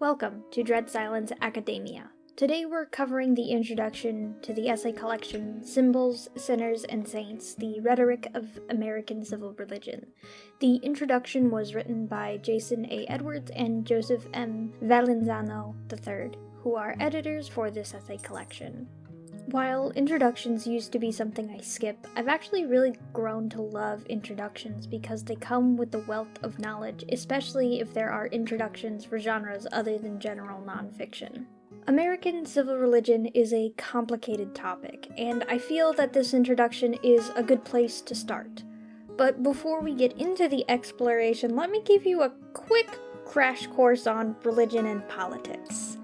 Welcome to Dread Silence Academia. Today we're covering the introduction to the essay collection Symbols, Sinners, and Saints, the Rhetoric of American Civil Religion. The introduction was written by Jason A. Edwards and Joseph M. Valenzano III, who are editors for this essay collection. While introductions used to be something I skip, I've actually really grown to love introductions because they come with the wealth of knowledge, especially if there are introductions for genres other than general nonfiction. American civil religion is a complicated topic, and I feel that this introduction is a good place to start. But before we get into the exploration, let me give you a quick crash course on religion and politics.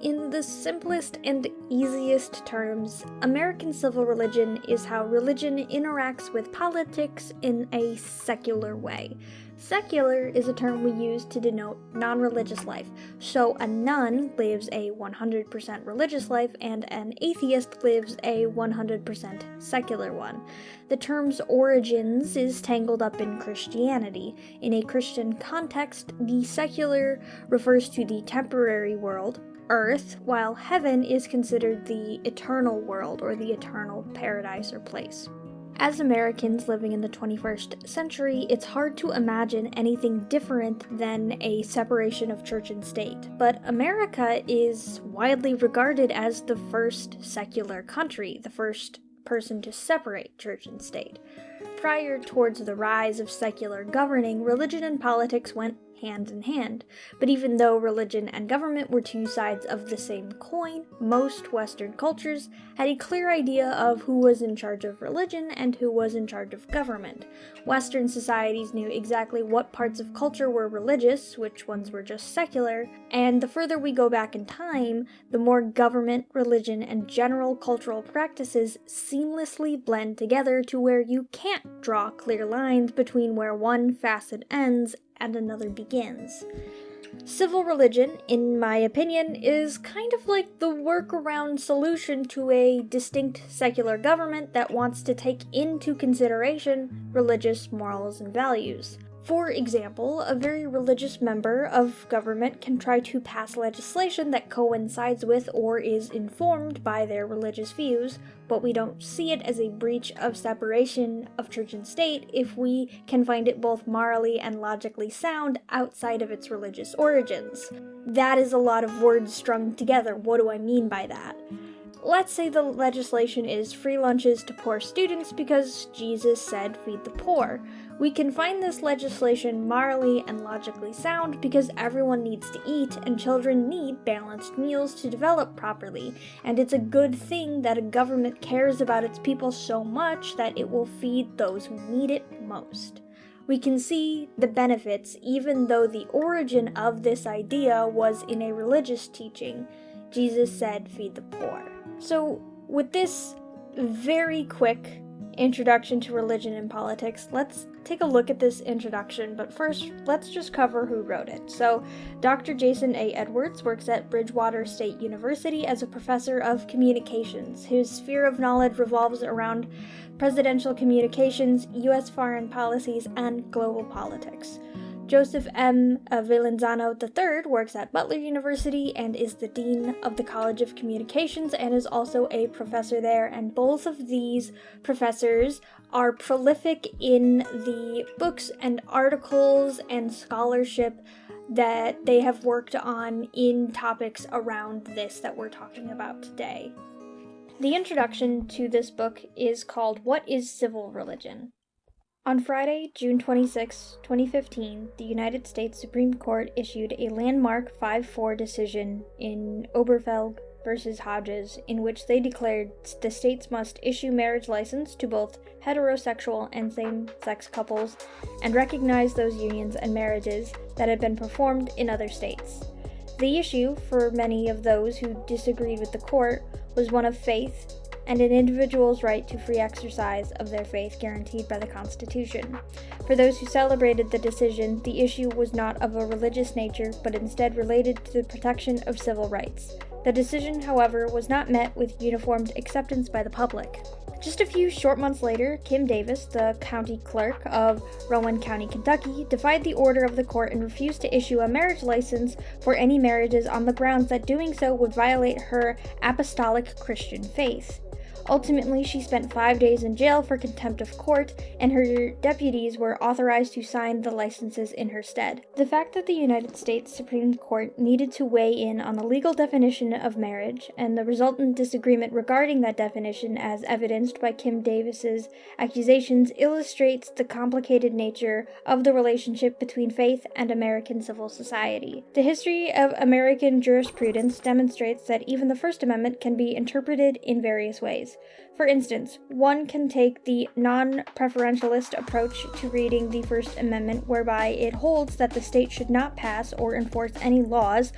In the simplest and easiest terms, American civil religion is how religion interacts with politics in a secular way. Secular is a term we use to denote non-religious life, so a nun lives a 100% religious life and an atheist lives a 100% secular one. The term's origins is tangled up in Christianity. In a Christian context, the secular refers to the temporary world, Earth, while heaven is considered the eternal world or the eternal paradise or place. As Americans living in the 21st century, it's hard to imagine anything different than a separation of church and state. But America is widely regarded as the first secular country, the first person to separate church and state. Prior towards the rise of secular governing, religion and politics went hand in hand. But even though religion and government were two sides of the same coin, most Western cultures had a clear idea of who was in charge of religion and who was in charge of government. Western societies knew exactly what parts of culture were religious, which ones were just secular, and the further we go back in time, the more government, religion, and general cultural practices seamlessly blend together to where you can't draw clear lines between where one facet ends and another begins. Civil religion, in my opinion, is kind of like the workaround solution to a distinct secular government that wants to take into consideration religious morals and values. For example, a very religious member of government can try to pass legislation that coincides with or is informed by their religious views, but we don't see it as a breach of separation of church and state if we can find it both morally and logically sound outside of its religious origins. That is a lot of words strung together. What do I mean by that? Let's say the legislation is free lunches to poor students because Jesus said feed the poor. We can find this legislation morally and logically sound because everyone needs to eat and children need balanced meals to develop properly, and it's a good thing that a government cares about its people so much that it will feed those who need it most. We can see the benefits even though the origin of this idea was in a religious teaching. Jesus said feed the poor. So, with this very quick introduction to religion and politics, let's take a look at this introduction, but first, let's just cover who wrote it. So, Dr. Jason A. Edwards works at Bridgewater State University as a professor of communications. His sphere of knowledge revolves around presidential communications, U.S. foreign policies, and global politics. Joseph M. Valenzano III works at Butler University and is the Dean of the College of Communications and is also a professor there, and both of these professors are prolific in the books and articles and scholarship that they have worked on in topics around this that we're talking about today. The introduction to this book is called What is Civil Religion? On Friday, June 26, 2015, the United States Supreme Court issued a landmark 5-4 decision in Oberfeld v. Hodges, in which they declared the states must issue marriage license to both heterosexual and same-sex couples and recognize those unions and marriages that had been performed in other states. The issue, for many of those who disagreed with the court, was one of faith and an individual's right to free exercise of their faith guaranteed by the Constitution. For those who celebrated the decision, the issue was not of a religious nature, but instead related to the protection of civil rights. The decision, however, was not met with uniformed acceptance by the public. Just a few short months later, Kim Davis, the county clerk of Rowan County, Kentucky, defied the order of the court and refused to issue a marriage license for any marriages on the grounds that doing so would violate her apostolic Christian faith. Ultimately, she spent 5 days in jail for contempt of court, and her deputies were authorized to sign the licenses in her stead. The fact that the United States Supreme Court needed to weigh in on the legal definition of marriage, and the resultant disagreement regarding that definition as evidenced by Kim Davis's accusations, illustrates the complicated nature of the relationship between faith and American civil society. The history of American jurisprudence demonstrates that even the First Amendment can be interpreted in various ways. For instance, one can take the non-preferentialist approach to reading the First Amendment, whereby it holds that the state should not pass or enforce any laws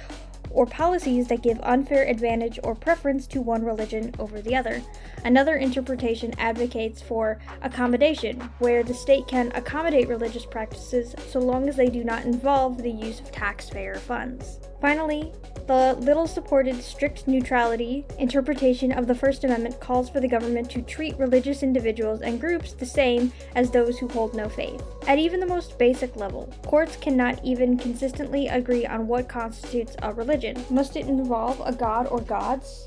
or policies that give unfair advantage or preference to one religion over the other. Another interpretation advocates for accommodation, where the state can accommodate religious practices so long as they do not involve the use of taxpayer funds. Finally, the little-supported strict neutrality interpretation of the First Amendment calls for the government to treat religious individuals and groups the same as those who hold no faith. At even the most basic level, courts cannot even consistently agree on what constitutes a religion. Must it involve a god or gods?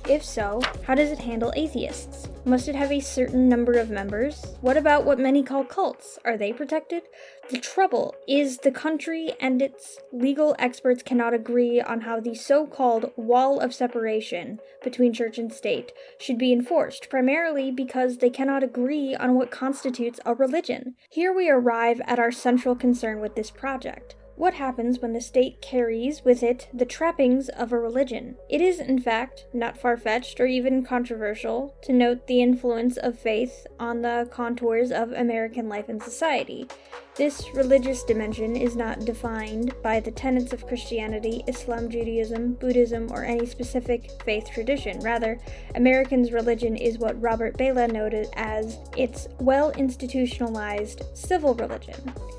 If so, how does it handle atheists? Must it have a certain number of members? What about what many call cults? Are they protected? The trouble is the country and its legal experts cannot agree on how the so-called wall of separation between church and state should be enforced, primarily because they cannot agree on what constitutes a religion. Here we arrive at our central concern with this project. What happens when the state carries with it the trappings of a religion? It is, in fact, not far-fetched or even controversial to note the influence of faith on the contours of American life and society. This religious dimension is not defined by the tenets of Christianity, Islam, Judaism, Buddhism, or any specific faith tradition. Rather, Americans' religion is what Robert Bela noted as its well-institutionalized civil religion.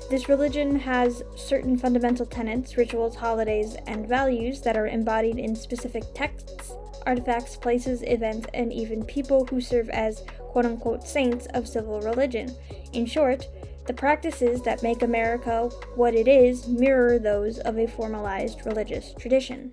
This religion has certain fundamental tenets, rituals, holidays, and values that are embodied in specific texts, artifacts, places, events, and even people who serve as quote-unquote saints of civil religion. In short, the practices that make America what it is mirror those of a formalized religious tradition.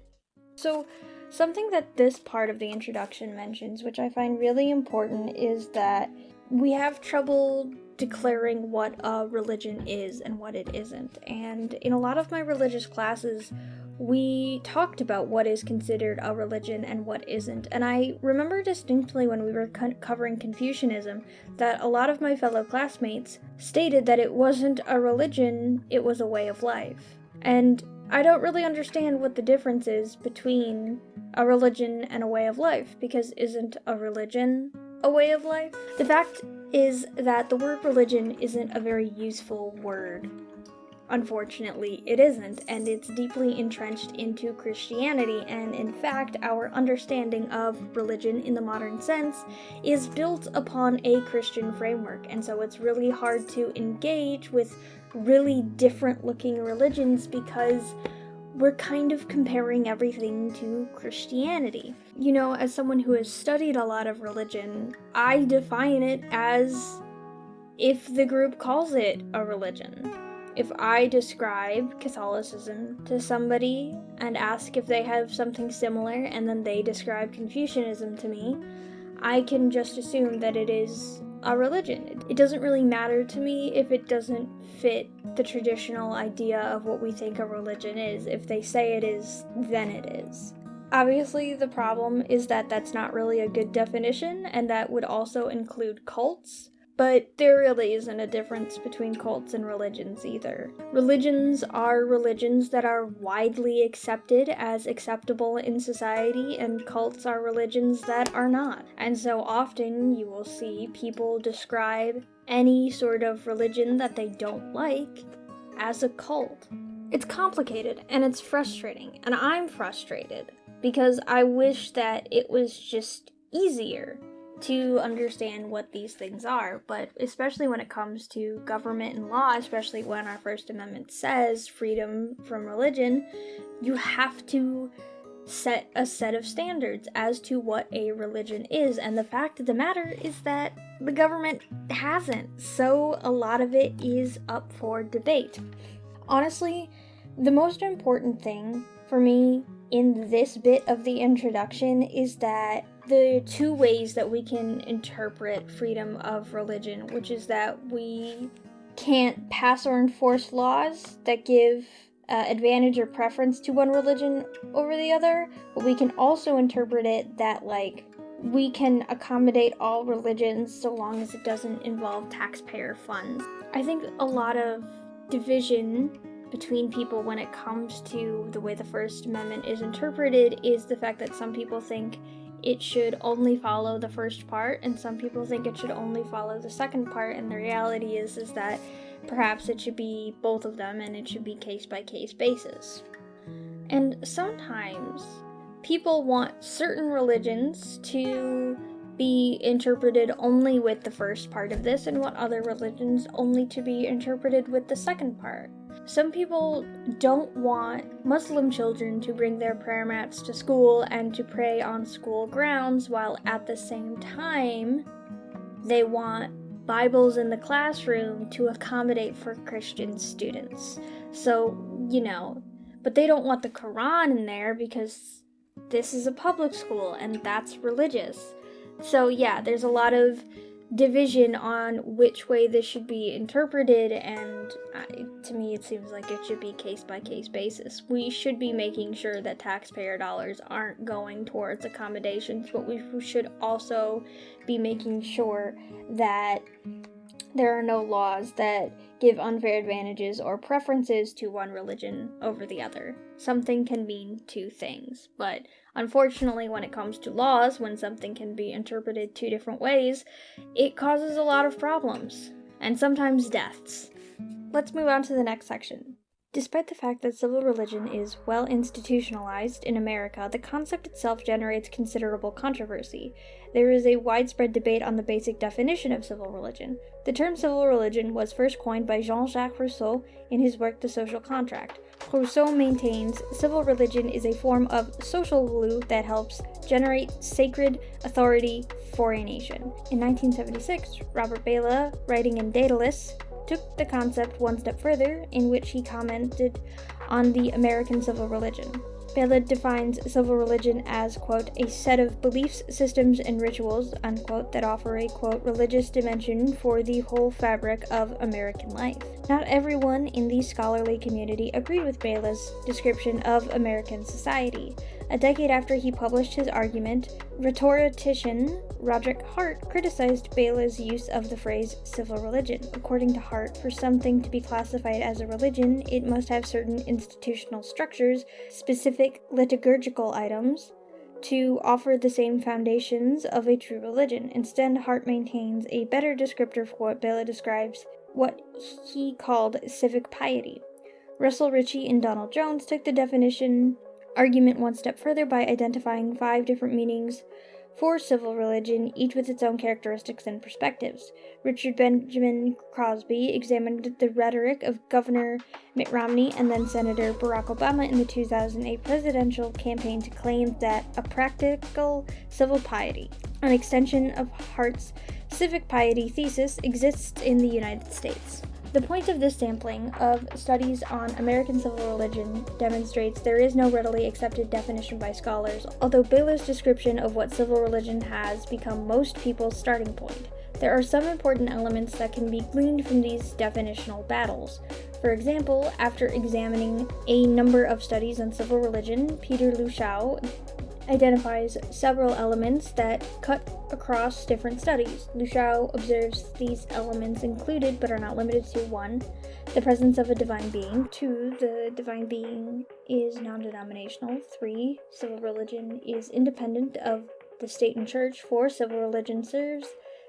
So, something that this part of the introduction mentions, which I find really important, is that we have trouble declaring what a religion is and what it isn't. And in a lot of my religious classes, we talked about what is considered a religion and what isn't. And I remember distinctly when we were covering Confucianism that a lot of my fellow classmates stated that it wasn't a religion, it was a way of life. And I don't really understand what the difference is between a religion and a way of life, because isn't a religion a way of life? The fact is that the word religion isn't a very useful word. Unfortunately, it isn't, and it's deeply entrenched into Christianity, and in fact, our understanding of religion in the modern sense is built upon a Christian framework, and so it's really hard to engage with really different-looking religions because we're kind of comparing everything to Christianity. You know, as someone who has studied a lot of religion, I define it as if the group calls it a religion. If I describe Catholicism to somebody and ask if they have something similar, and then they describe Confucianism to me, I can just assume that it is a religion. It doesn't really matter to me if it doesn't fit the traditional idea of what we think a religion is. If they say it is, then it is. Obviously, the problem is that that's not really a good definition, and that would also include cults. But there really isn't a difference between cults and religions either. Religions are religions that are widely accepted as acceptable in society, and cults are religions that are not. And so often you will see people describe any sort of religion that they don't like as a cult. It's complicated and it's frustrating, and I'm frustrated because I wish that it was just easier to understand what these things are, but especially when it comes to government and law, especially when our First Amendment says freedom from religion, you have to set a set of standards as to what a religion is, and the fact of the matter is that the government hasn't, so a lot of it is up for debate. Honestly, the most important thing for me in this bit of the introduction is that the two ways that we can interpret freedom of religion, which is that we can't pass or enforce laws that give advantage or preference to one religion over the other, but we can also interpret it that, like, we can accommodate all religions so long as it doesn't involve taxpayer funds. I think a lot of division between people when it comes to the way the First Amendment is interpreted is the fact that some people think it should only follow the first part, and some people think it should only follow the second part, and the reality is that perhaps it should be both of them, and it should be case-by-case basis. And sometimes people want certain religions to be interpreted only with the first part of this, and want other religions only to be interpreted with the second part. Some people don't want Muslim children to bring their prayer mats to school and to pray on school grounds, while at the same time they want Bibles in the classroom to accommodate for Christian students. So, but they don't want the Quran in there because this is a public school and that's religious. So yeah, there's a lot of division on which way this should be interpreted, and to me it seems like it should be case-by-case basis. We should be making sure that taxpayer dollars aren't going towards accommodations, but we should also be making sure that there are no laws that give unfair advantages or preferences to one religion over the other. Something can mean two things, but unfortunately when it comes to laws, when something can be interpreted two different ways, it causes a lot of problems, and sometimes deaths. Let's move on to the next section. Despite the fact that civil religion is well institutionalized in America, the concept itself generates considerable controversy. There is a widespread debate on the basic definition of civil religion. The term civil religion was first coined by Jean-Jacques Rousseau in his work The Social Contract. Rousseau maintains civil religion is a form of social glue that helps generate sacred authority for a nation. In 1976, Robert Bela, writing in Daedalus, took the concept one step further, in which he commented on the American civil religion. Bela defines civil religion as, quote, a set of beliefs, systems, and rituals, unquote, that offer a, quote, religious dimension for the whole fabric of American life. Not everyone in the scholarly community agreed with Bela's description of American society. A decade after he published his argument, rhetorician Roderick Hart criticized Bela's use of the phrase civil religion. According to Hart, for something to be classified as a religion, it must have certain institutional structures, specific liturgical items, to offer the same foundations of a true religion. Instead, Hart maintains a better descriptor for what Bela describes what he called civic piety. Russell Ritchie and Donald Jones took the definition argument one step further by identifying 5 different meanings for civil religion, each with its own characteristics and perspectives. Richard Benjamin Crosby examined the rhetoric of Governor Mitt Romney and then Senator Barack Obama in the 2008 presidential campaign to claim that a practical civil piety, an extension of Hart's civic piety thesis, exists in the United States. The point of this sampling of studies on American civil religion demonstrates there is no readily accepted definition by scholars, although Bela's description of what civil religion has become most people's starting point. There are some important elements that can be gleaned from these definitional battles. For example, after examining a number of studies on civil religion, Peter Luschau identifies several elements that cut across different studies. Luschau observes these elements included, but are not limited to: 1. The presence of a divine being. 2. The divine being is non-denominational. 3. Civil religion is independent of the state and church. 4. Civil religion serves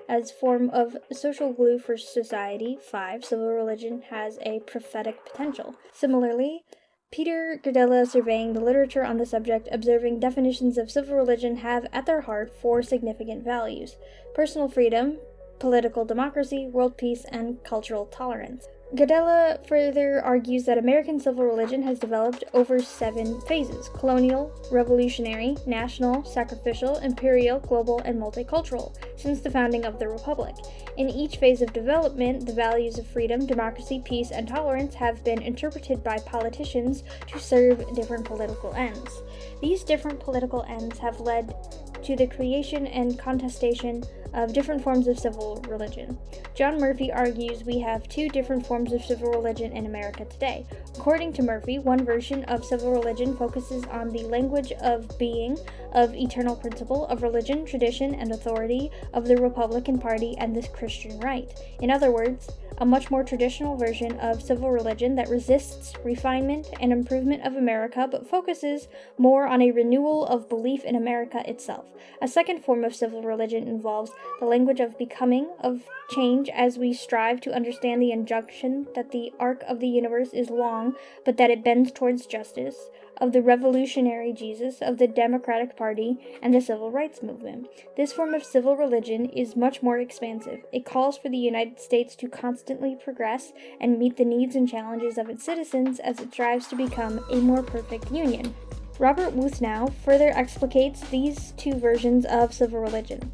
as form of social glue for society. 5. Civil religion has a prophetic potential. Similarly, Peter Gardella, surveying the literature on the subject, observing definitions of civil religion have at their heart 4 significant values: personal freedom, political democracy, world peace, and cultural tolerance. Godella further argues that American civil religion has developed over 7 phases: colonial, revolutionary, national, sacrificial, imperial, global, and multicultural, since the founding of the Republic. In each phase of development, the values of freedom, democracy, peace, and tolerance have been interpreted by politicians to serve different political ends. These different political ends have led to the creation and contestation of different forms of civil religion. John Murphy argues we have 2 different forms of civil religion in America today. According to Murphy, one version of civil religion focuses on the language of being, of eternal principle, of religion, tradition, and authority, of the Republican Party and the Christian right. In other words, a much more traditional version of civil religion that resists refinement and improvement of America but focuses more on a renewal of belief in America itself. A second form of civil religion involves the language of becoming, of change, as we strive to understand the injunction that the arc of the universe is long but that it bends towards justice, of the revolutionary Jesus, of the Democratic Party, and the Civil Rights Movement. This form of civil religion is much more expansive. It calls for the United States to constantly progress and meet the needs and challenges of its citizens as it strives to become a more perfect union. Robert Wuthnow further explicates these 2 versions of civil religion.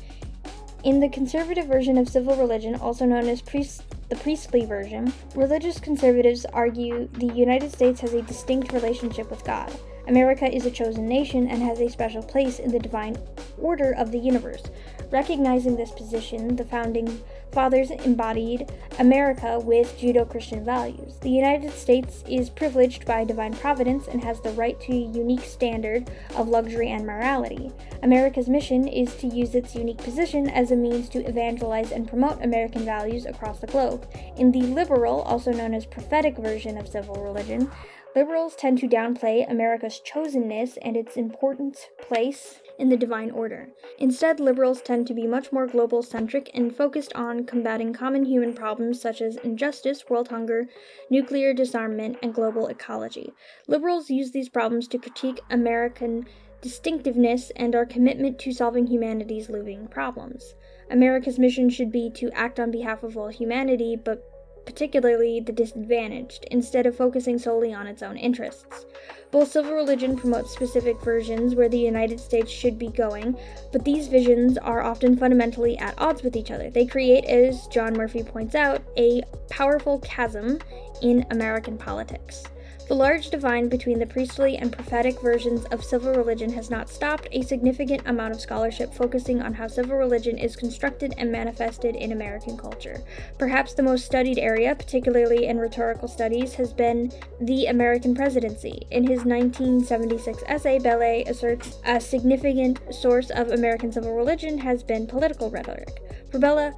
In the conservative version of civil religion, also known as the priestly version, religious conservatives argue the United States has a distinct relationship with God. America is a chosen nation and has a special place in the divine order of the universe. Recognizing this position, the founding fathers embodied America with Judeo-Christian values. The United States is privileged by divine providence and has the right to a unique standard of luxury and morality. America's mission is to use its unique position as a means to evangelize and promote American values across the globe. In the liberal, also known as prophetic version of civil religion, liberals tend to downplay America's chosenness and its important place in the divine order. Instead, liberals tend to be much more global-centric and focused on combating common human problems such as injustice, world hunger, nuclear disarmament, and global ecology. Liberals use these problems to critique American distinctiveness and our commitment to solving humanity's living problems. America's mission should be to act on behalf of all humanity, but particularly the disadvantaged, instead of focusing solely on its own interests. Both civil religion promotes specific versions where the United States should be going, but these visions are often fundamentally at odds with each other. They create, as John Murphy points out, a powerful chasm in American politics. The large divide between the priestly and prophetic versions of civil religion has not stopped a significant amount of scholarship focusing on how civil religion is constructed and manifested in American culture. Perhaps the most studied area, particularly in rhetorical studies, has been the American presidency. In his 1976 essay, Bellet asserts a significant source of American civil religion has been political rhetoric. For Bellet,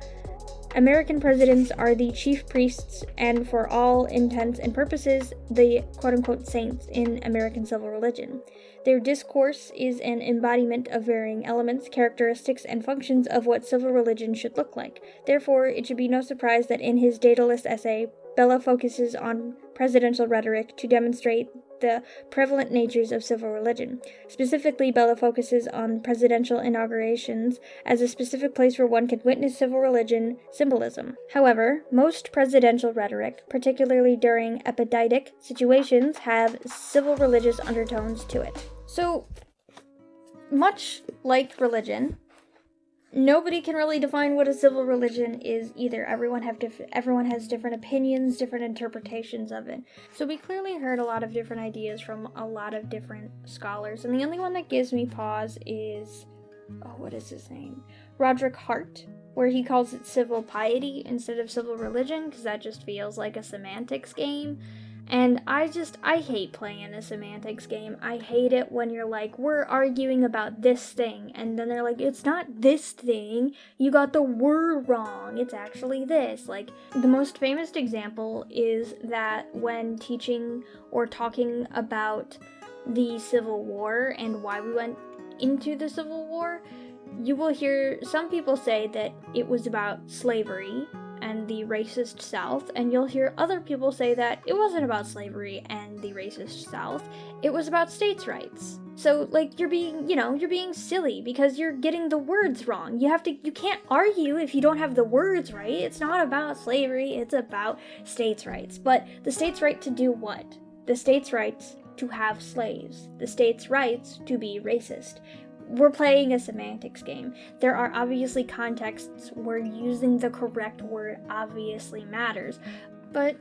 American presidents are the chief priests and, for all intents and purposes, the quote-unquote saints in American civil religion. Their discourse is an embodiment of varying elements, characteristics, and functions of what civil religion should look like. Therefore, it should be no surprise that in his dataless essay, Bellet focuses on presidential rhetoric to demonstrate the prevalent natures of civil religion. Specifically, Bellet focuses on presidential inaugurations as a specific place where one can witness civil religion symbolism. However, most presidential rhetoric, particularly during epidictic situations, have civil religious undertones to it. So, much like religion, nobody can really define what a civil religion is either. Everyone has different opinions, different interpretations of it. So we clearly heard a lot of different ideas from a lot of different scholars, and the only one that gives me pause is, what is his name? Rhetoric Hart, where he calls it civil piety instead of civil religion, because that just feels like a semantics game. And I hate playing a semantics game. I hate it when you're like, we're arguing about this thing, and then they're like, it's not this thing, you got the word wrong, it's actually this. Like, the most famous example is that when teaching or talking about the Civil War and why we went into the Civil War, you will hear some people say that it was about slavery and the racist South, and you'll hear other people say that it wasn't about slavery and the racist South, it was about states' rights. So, like, you're being silly because you're getting the words wrong. You can't argue if you don't have the words right. It's not about slavery, it's about states' rights. But the states' right to do what? The states' rights to have slaves. The states' rights to be racist. We're playing a semantics game. There are obviously contexts where using the correct word obviously matters, but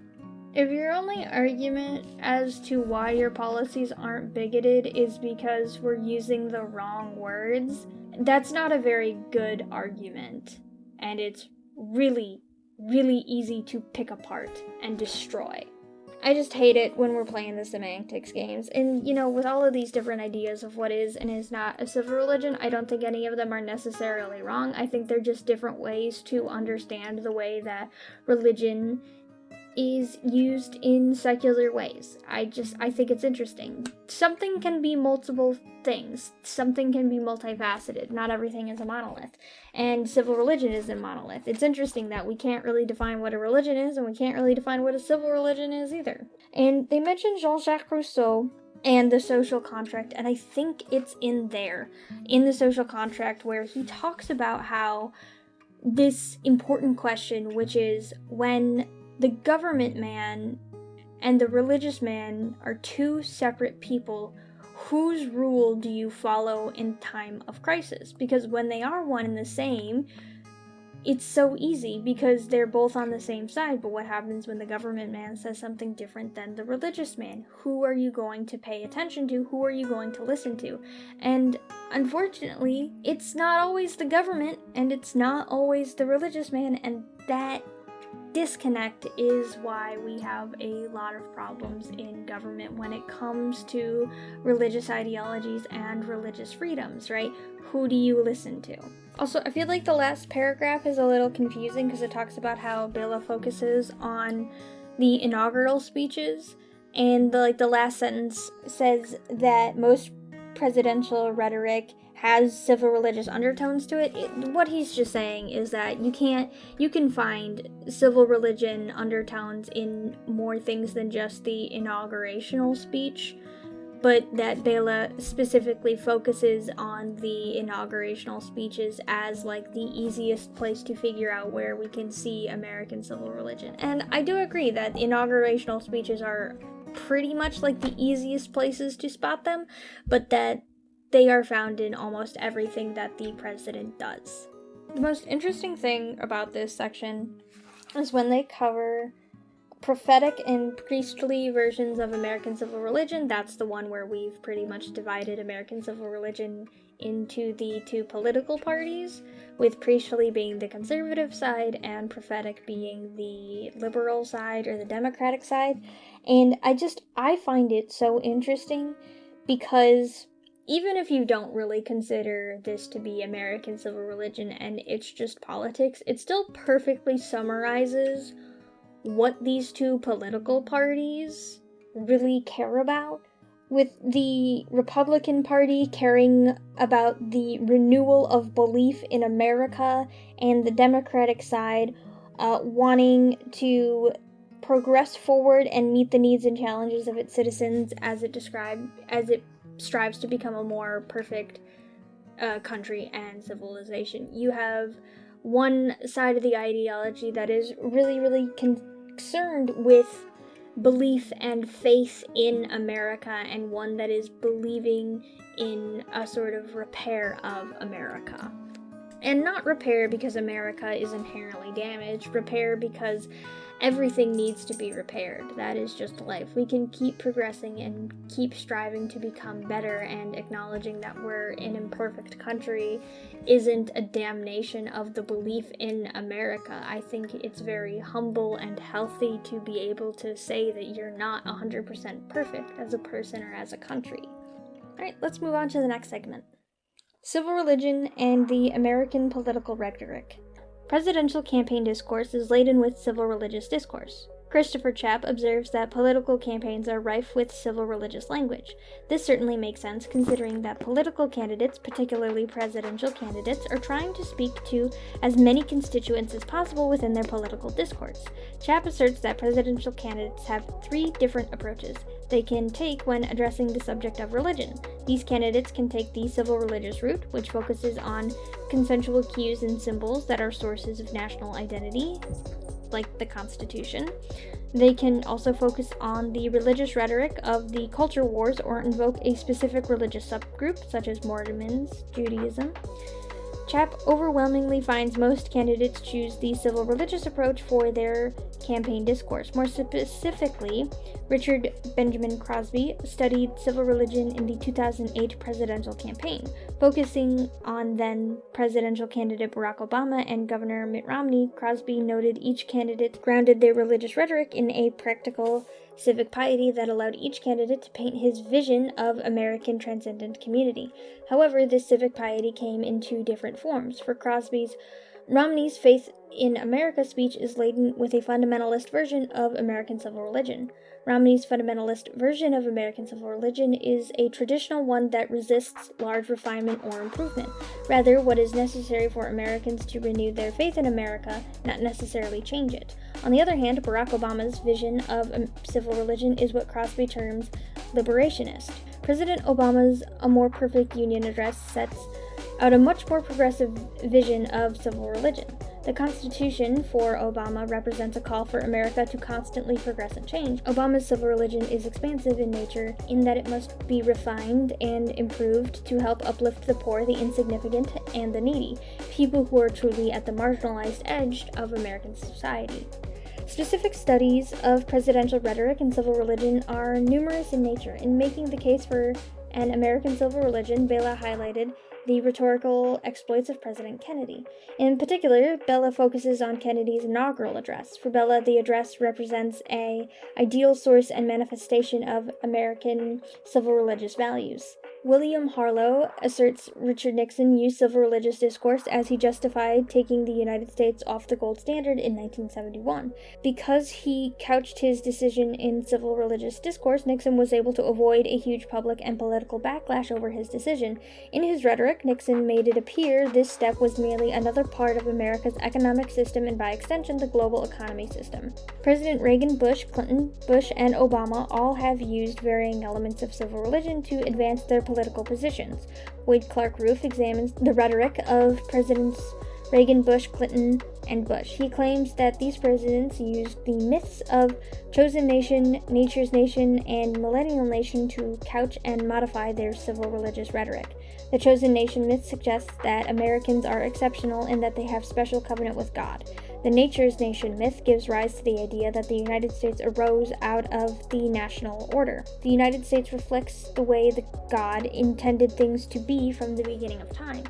if your only argument as to why your policies aren't bigoted is because we're using the wrong words, that's not a very good argument. And it's really, really easy to pick apart and destroy. I just hate it when we're playing the semantics games. And, with all of these different ideas of what is and is not a civil religion, I don't think any of them are necessarily wrong. I think they're just different ways to understand the way that religion is used in secular ways. I think it's interesting. Something can be multiple things. Something can be multifaceted. Not everything is a monolith. And civil religion is a monolith. It's interesting that we can't really define what a religion is, and we can't really define what a civil religion is either. And they mentioned Jean-Jacques Rousseau and the social contract, and I think it's in the social contract, where he talks about how this important question, which is when the government man and the religious man are two separate people, whose rule do you follow in time of crisis? Because when they are one and the same, it's so easy because they're both on the same side. But what happens when the government man says something different than the religious man? Who are you going to pay attention to? Who are you going to listen to? And unfortunately, it's not always the government, and it's not always the religious man, and that disconnect is why we have a lot of problems in government when it comes to religious ideologies and religious freedoms, right? Who do you listen to? Also, I feel like the last paragraph is a little confusing because it talks about how Bela focuses on the inaugural speeches, and the last sentence says that most presidential rhetoric has civil religious undertones to it. What he's just saying is that you can find civil religion undertones in more things than just the inaugurational speech, but that Bela specifically focuses on the inaugurational speeches as like the easiest place to figure out where we can see American civil religion. And I do agree that inaugurational speeches are pretty much like the easiest places to spot them, but that they are found in almost everything that the president does. The most interesting thing about this section is when they cover prophetic and priestly versions of American civil religion. That's the one where we've pretty much divided American civil religion into the two political parties, with priestly being the conservative side and prophetic being the liberal side or the democratic side. And I find it so interesting because even if you don't really consider this to be American civil religion and it's just politics, it still perfectly summarizes what these two political parties really care about, with the Republican Party caring about the renewal of belief in America and the Democratic side wanting to progress forward and meet the needs and challenges of its citizens as it strives to become a more perfect country and civilization. You have one side of the ideology that is really, really concerned with belief and faith in America, and one that is believing in a sort of repair of America. And not repair because America is inherently damaged, repair because everything needs to be repaired. That is just life. We can keep progressing and keep striving to become better, and acknowledging that we're an imperfect country isn't a damnation of the belief in America. I think it's very humble and healthy to be able to say that you're not 100% perfect as a person or as a country. Alright, let's move on to the next segment. Civil religion and the American political rhetoric. Presidential campaign discourse is laden with civil religious discourse. Christopher Chapp observes that political campaigns are rife with civil religious language. This certainly makes sense considering that political candidates, particularly presidential candidates, are trying to speak to as many constituents as possible within their political discourse. Chapp asserts that presidential candidates have three different approaches they can take when addressing the subject of religion. These candidates can take the civil religious route, which focuses on consensual cues and symbols that are sources of national identity, like the Constitution. They can also focus on the religious rhetoric of the culture wars or invoke a specific religious subgroup, such as Mormons, Judaism. Chapp overwhelmingly finds most candidates choose the civil religious approach for their campaign discourse. More specifically, Richard Benjamin Crosby studied civil religion in the 2008 presidential campaign, focusing on then presidential candidate Barack Obama and Governor Mitt Romney. Crosby noted each candidate grounded their religious rhetoric in a practical civic piety that allowed each candidate to paint his vision of American transcendent community. However, this civic piety came in two different forms. For Romney's Faith in America speech is laden with a fundamentalist version of American civil religion. Romney's fundamentalist version of American civil religion is a traditional one that resists large refinement or improvement. Rather, what is necessary for Americans to renew their faith in America, not necessarily change it. On the other hand, Barack Obama's vision of civil religion is what Crosby terms liberationist. President Obama's A More Perfect Union address sets out a much more progressive vision of civil religion. The Constitution for Obama represents a call for America to constantly progress and change. Obama's civil religion is expansive in nature in that it must be refined and improved to help uplift the poor, the insignificant, and the needy, people who are truly at the marginalized edge of American society. Specific studies of presidential rhetoric and civil religion are numerous in nature. In making the case for an American civil religion, Bella highlighted the rhetorical exploits of President Kennedy. In particular, Bella focuses on Kennedy's inaugural address. For Bella, the address represents an ideal source and manifestation of American civil religious values. William Harlow asserts Richard Nixon used civil religious discourse as he justified taking the United States off the gold standard in 1971. Because he couched his decision in civil religious discourse, Nixon was able to avoid a huge public and political backlash over his decision. In his rhetoric, Nixon made it appear this step was merely another part of America's economic system and by extension the global economy system. President Reagan, Clinton, Bush, and Obama all have used varying elements of civil religion to advance their political positions. Wade Clark Roof examines the rhetoric of Presidents Reagan, Bush, Clinton, and Bush. He claims that these presidents used the myths of chosen nation, nature's nation, and millennial nation to couch and modify their civil religious rhetoric. The chosen nation myth suggests that Americans are exceptional in that they have special covenant with God. The nature's nation myth gives rise to the idea that the United States arose out of the national order. The United States reflects the way that God intended things to be from the beginning of time.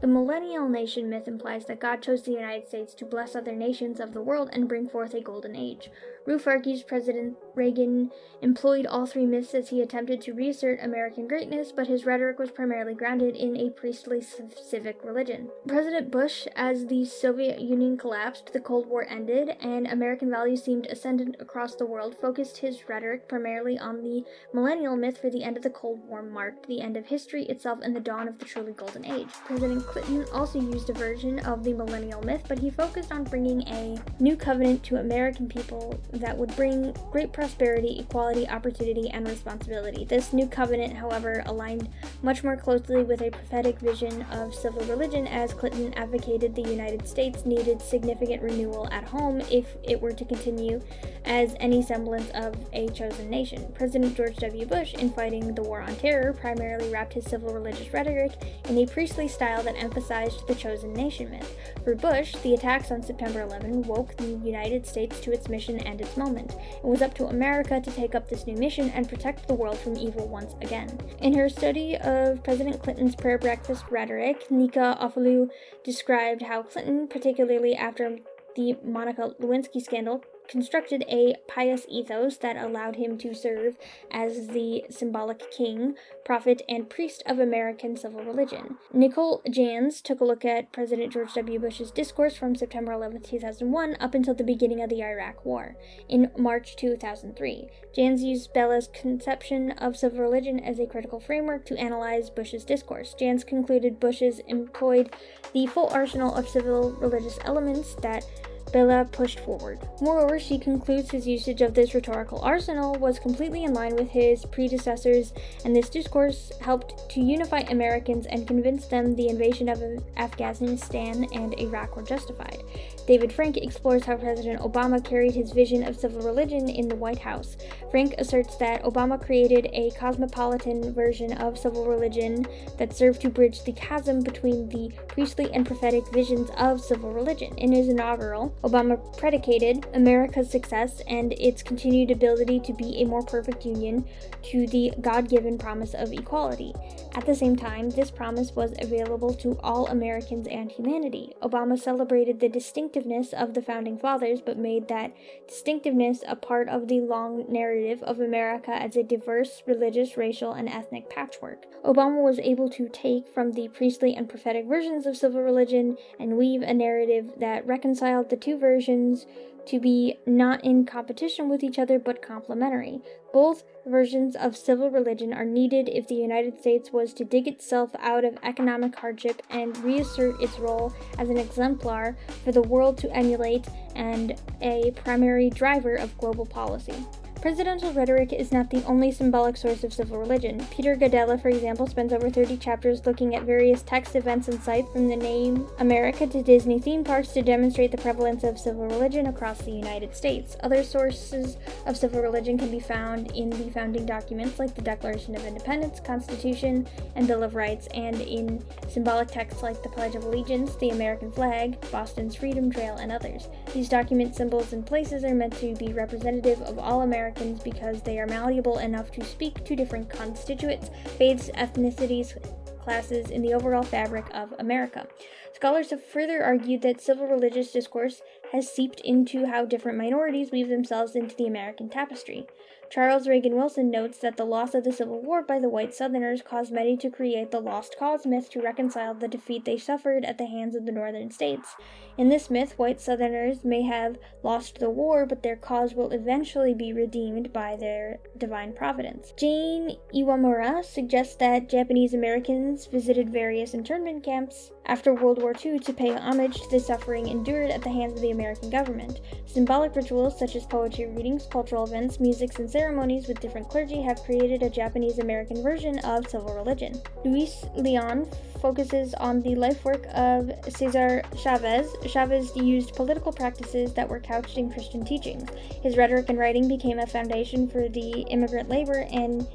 The millennial nation myth implies that God chose the United States to bless other nations of the world and bring forth a golden age. Roof argues President Reagan employed all three myths as he attempted to reassert American greatness, but his rhetoric was primarily grounded in a priestly civic religion. President Bush, as the Soviet Union collapsed, the Cold War ended, and American values seemed ascendant across the world, focused his rhetoric primarily on the millennial myth, for the end of the Cold War marked the end of history itself and the dawn of the truly golden age. President Clinton also used a version of the millennial myth, but he focused on bringing a new covenant to American people that would bring great prosperity, equality, opportunity, and responsibility. This new covenant, however, aligned much more closely with a prophetic vision of civil religion, as Clinton advocated the United States needed significant renewal at home if it were to continue as any semblance of a chosen nation. President George W. Bush, in fighting the war on terror, primarily wrapped his civil religious rhetoric in a priestly style that emphasized the chosen nation myth. For Bush, the attacks on September 11 woke the United States to its mission and its moment. It was up to America to take up this new mission and protect the world from evil once again. In her study of President Clinton's prayer breakfast rhetoric, Nika Offalu described how Clinton, particularly after the Monica Lewinsky scandal, constructed a pious ethos that allowed him to serve as the symbolic king, prophet, and priest of American civil religion. Nicole Jans took a look at President George W. Bush's discourse from September 11, 2001 up until the beginning of the Iraq War in March 2003. Jans used Bella's conception of civil religion as a critical framework to analyze Bush's discourse. Jans concluded Bush's employed the full arsenal of civil religious elements that Bella pushed forward. Moreover, she concludes his usage of this rhetorical arsenal was completely in line with his predecessors, and this discourse helped to unify Americans and convince them the invasion of Afghanistan and Iraq were justified. David Frank explores how President Obama carried his vision of civil religion in the White House. Frank asserts that Obama created a cosmopolitan version of civil religion that served to bridge the chasm between the priestly and prophetic visions of civil religion. In his inaugural, Obama predicated America's success and its continued ability to be a more perfect union to the God-given promise of equality. At the same time, this promise was available to all Americans and humanity. Obama celebrated the distinctiveness of the Founding Fathers, but made that distinctiveness a part of the long narrative of America as a diverse religious, racial, and ethnic patchwork. Obama was able to take from the priestly and prophetic versions of civil religion and weave a narrative that reconciled the two versions to be not in competition with each other but complementary. Both versions of civil religion are needed if the United States was to dig itself out of economic hardship and reassert its role as an exemplar for the world to emulate and a primary driver of global policy. Presidential rhetoric is not the only symbolic source of civil religion. Peter Gadella, for example, spends over 30 chapters looking at various text events and sites from the name America to Disney theme parks to demonstrate the prevalence of civil religion across the United States. Other sources of civil religion can be found in the founding documents like the Declaration of Independence, Constitution, and Bill of Rights, and in symbolic texts like the Pledge of Allegiance, the American flag, Boston's Freedom Trail, and others. These document symbols and places are meant to be representative of all Americans because they are malleable enough to speak to different constituents, faiths, ethnicities, classes in the overall fabric of America. Scholars have further argued that civil religious discourse has seeped into how different minorities weave themselves into the American tapestry. Charles Reagan Wilson notes that the loss of the Civil War by the white Southerners caused many to create the lost cause myth to reconcile the defeat they suffered at the hands of the northern states. In this myth, white Southerners may have lost the war, but their cause will eventually be redeemed by their divine providence. Jane Iwamura suggests that Japanese Americans visited various internment camps after World War II to pay homage to the suffering endured at the hands of the American government. Symbolic rituals such as poetry readings, cultural events, music, and ceremonies with different clergy have created a Japanese American version of civil religion. Luis Leon focuses on the life work of Cesar Chavez. Chavez used political practices that were couched in Christian teachings. His rhetoric and writing became a foundation for the immigrant labor and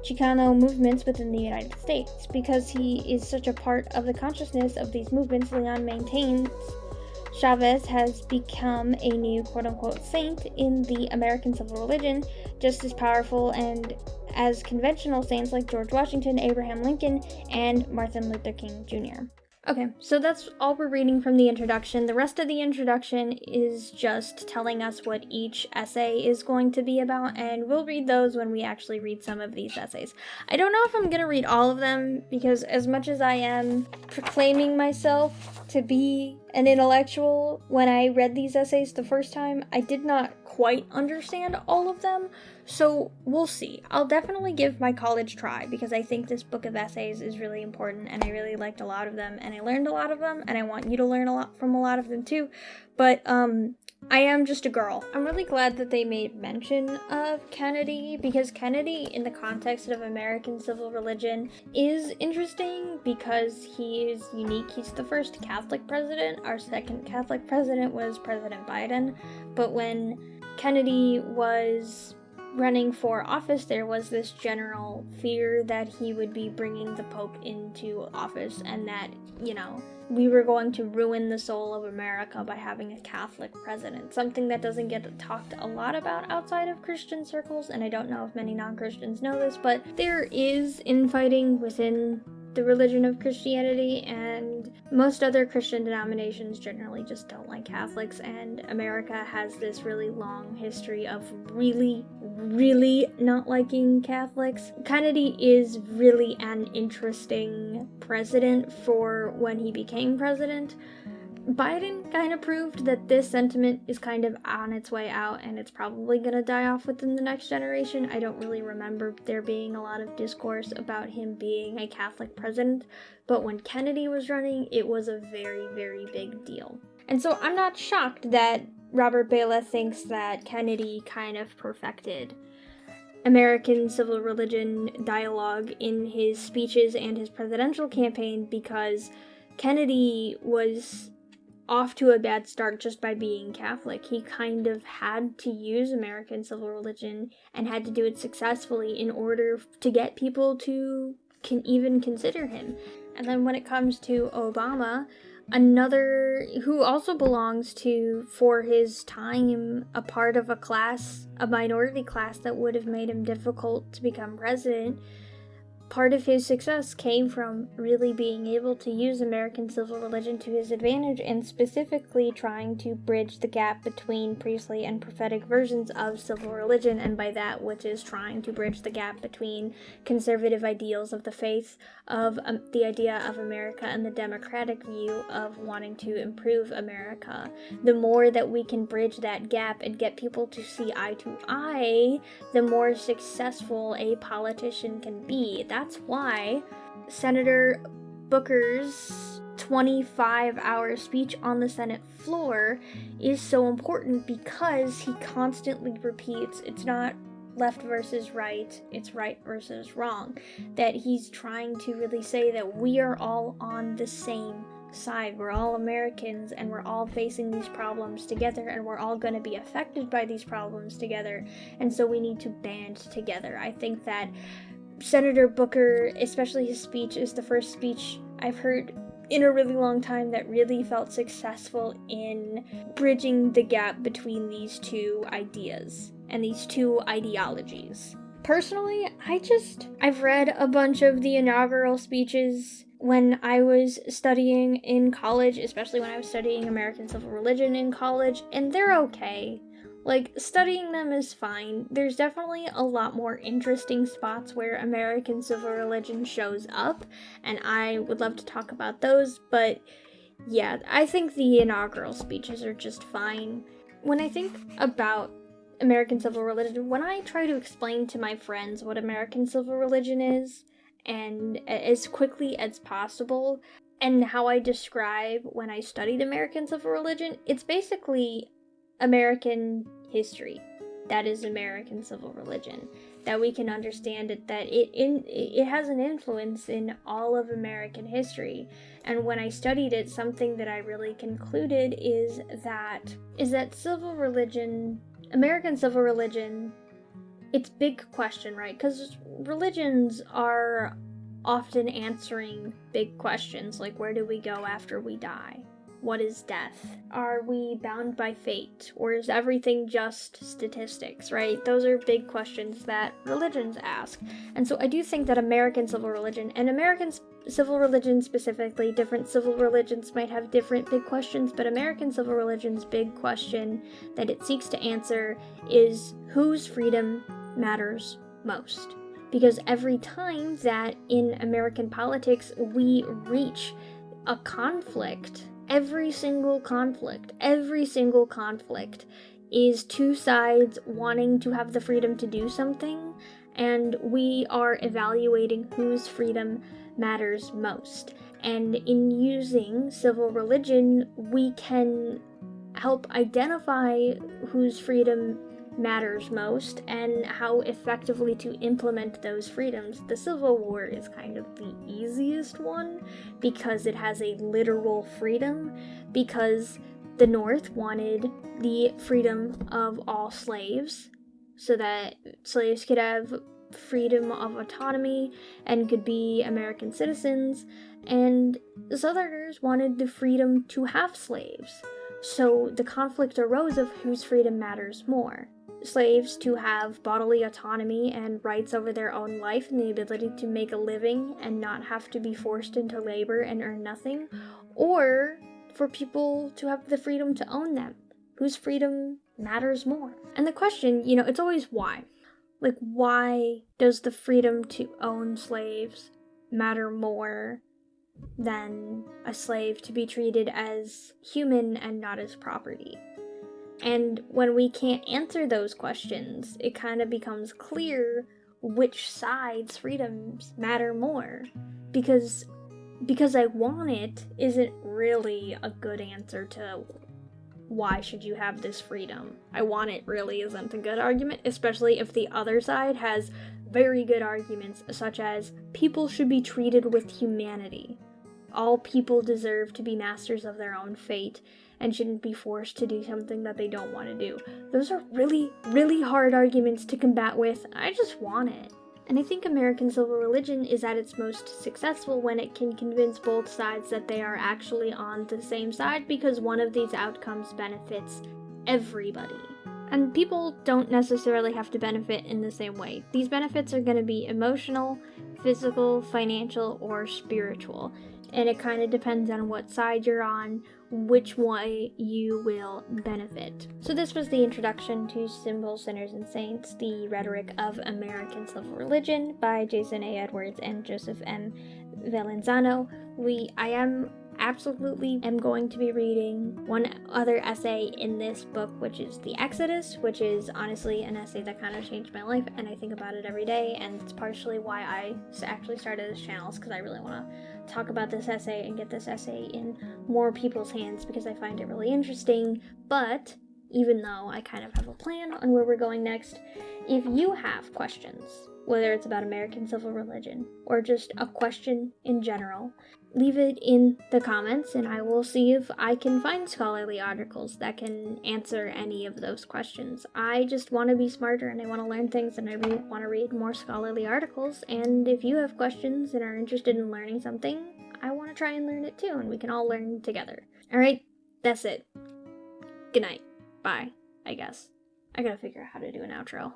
Chicano movements within the United States. Because he is such a part of the consciousness of these movements, Leon maintains Chavez has become a new quote-unquote saint in the American civil religion, just as powerful and as conventional saints like George Washington, Abraham Lincoln, and Martin Luther King Jr. Okay, so that's all we're reading from the introduction. The rest of the introduction is just telling us what each essay is going to be about, and we'll read those when we actually read some of these essays. I don't know if I'm going to read all of them, because as much as I am proclaiming myself to be an intellectual, when I read these essays the first time, I did not quite understand all of them, so we'll see. I'll definitely give my college try, because I think this book of essays is really important, and I really liked a lot of them, and I learned a lot of them, and I want you to learn a lot from a lot of them too, but I am just a girl. I'm really glad that they made mention of Kennedy, because Kennedy, in the context of American civil religion, is interesting because he is unique. He's the first Catholic president. Our second Catholic president was President Biden, but when Kennedy was running for office, there was this general fear that he would be bringing the Pope into office and that, we were going to ruin the soul of America by having a Catholic president, something that doesn't get talked a lot about outside of Christian circles, and I don't know if many non-Christians know this, but there is infighting within the religion of Christianity, and most other Christian denominations generally just don't like Catholics, and America has this really long history of really not liking Catholics. Kennedy is really an interesting president for when he became president. Biden kind of proved that this sentiment is kind of on its way out, and it's probably going to die off within the next generation. I don't really remember there being a lot of discourse about him being a Catholic president, but when Kennedy was running, it was a very big deal. And so I'm not shocked that Robert Bela thinks that Kennedy kind of perfected American civil religion dialogue in his speeches and his presidential campaign, because Kennedy was off to a bad start just by being Catholic. He kind of had to use American civil religion and had to do it successfully in order to get people to even consider him. And then when it comes to Obama, another who also belongs to, for his time, a part of a minority class that would have made him difficult to become president, part of his success came from really being able to use American civil religion to his advantage, and specifically trying to bridge the gap between priestly and prophetic versions of civil religion, and by that, which is trying to bridge the gap between conservative ideals of the faith, of the idea of America, and the democratic view of wanting to improve America. The more that we can bridge that gap and get people to see eye to eye, the more successful a politician can be. That's why Senator Booker's 25-hour speech on the Senate floor is so important, because he constantly repeats, it's not left versus right, it's right versus wrong. That he's trying to really say that we are all on the same side. We're all Americans, and we're all facing these problems together, and we're all going to be affected by these problems together, and so we need to band together. I think that Senator Booker, especially his speech, is the first speech I've heard in a really long time that really felt successful in bridging the gap between these two ideas and these two ideologies. Personally, I've read a bunch of the inaugural speeches when I was studying in college, especially when I was studying American civil religion in college, and they're okay. Like, studying them is fine. There's definitely a lot more interesting spots where American civil religion shows up, and I would love to talk about those, but yeah, I think the inaugural speeches are just fine. When I think about American civil religion, when I try to explain to my friends what American civil religion is, and as quickly as possible, and how I describe when I studied American civil religion, it's basically American history. That is American civil religion. That we can understand it, that it has an influence in all of American history. And when I studied it, something that I really concluded is that civil religion, American civil religion, it's big question, right? Because religions are often answering big questions, like where do we go after we die? What is death? Are we bound by fate? Or is everything just statistics, right? Those are big questions that religions ask. And so I do think that American civil religion, and American civil religion specifically, different civil religions might have different big questions, but American civil religion's big question that it seeks to answer is whose freedom matters most. Because every time that in American politics we reach a conflict, every single conflict is two sides wanting to have the freedom to do something, and we are evaluating whose freedom matters most. And in using civil religion, we can help identify whose freedom matters most and how effectively to implement those freedoms. The Civil War is kind of the easiest one because it has a literal freedom, because the North wanted the freedom of all slaves so that slaves could have freedom of autonomy and could be American citizens, and the Southerners wanted the freedom to have slaves. So the conflict arose of whose freedom matters more. slaves to have bodily autonomy and rights over their own life and the ability to make a living and not have to be forced into labor and earn nothing, or for people to have the freedom to own them, whose freedom matters more. And the question, it's always why. Like, why does the freedom to own slaves matter more than a slave to be treated as human and not as property? And when we can't answer those questions, it kind of becomes clear which side's freedoms matter more. Because I want it isn't really a good answer to why should you have this freedom. I want it really isn't a good argument, especially if the other side has very good arguments, such as people should be treated with humanity. All people deserve to be masters of their own fate and shouldn't be forced to do something that they don't want to do. Those are really, really hard arguments to combat with. I just want it. And I think American civil religion is at its most successful when it can convince both sides that they are actually on the same side, because one of these outcomes benefits everybody. And people don't necessarily have to benefit in the same way. These benefits are going to be emotional, physical, financial, or spiritual. And it kind of depends on what side you're on, which way you will benefit. So this was the introduction to Symbols, Sinners, and Saints, the Rhetoric of American Civil Religion by Jason A. Edwards and Joseph M. Valenzano. I am going to be reading one other essay in this book, which is The Exodus, which is honestly an essay that kind of changed my life, and I think about it every day, and it's partially why I actually started this channel, because I really want to talk about this essay and get this essay in more people's hands, because I find it really interesting. But even though I kind of have a plan on where we're going next, if you have questions, whether it's about American civil religion or just a question in general, leave it in the comments and I will see if I can find scholarly articles that can answer any of those questions. I just want to be smarter and I want to learn things, and I really want to read more scholarly articles. And if you have questions and are interested in learning something, I want to try and learn it too, and we can all learn together. Alright, that's it. Good night. Bye, I guess. I gotta figure out how to do an outro.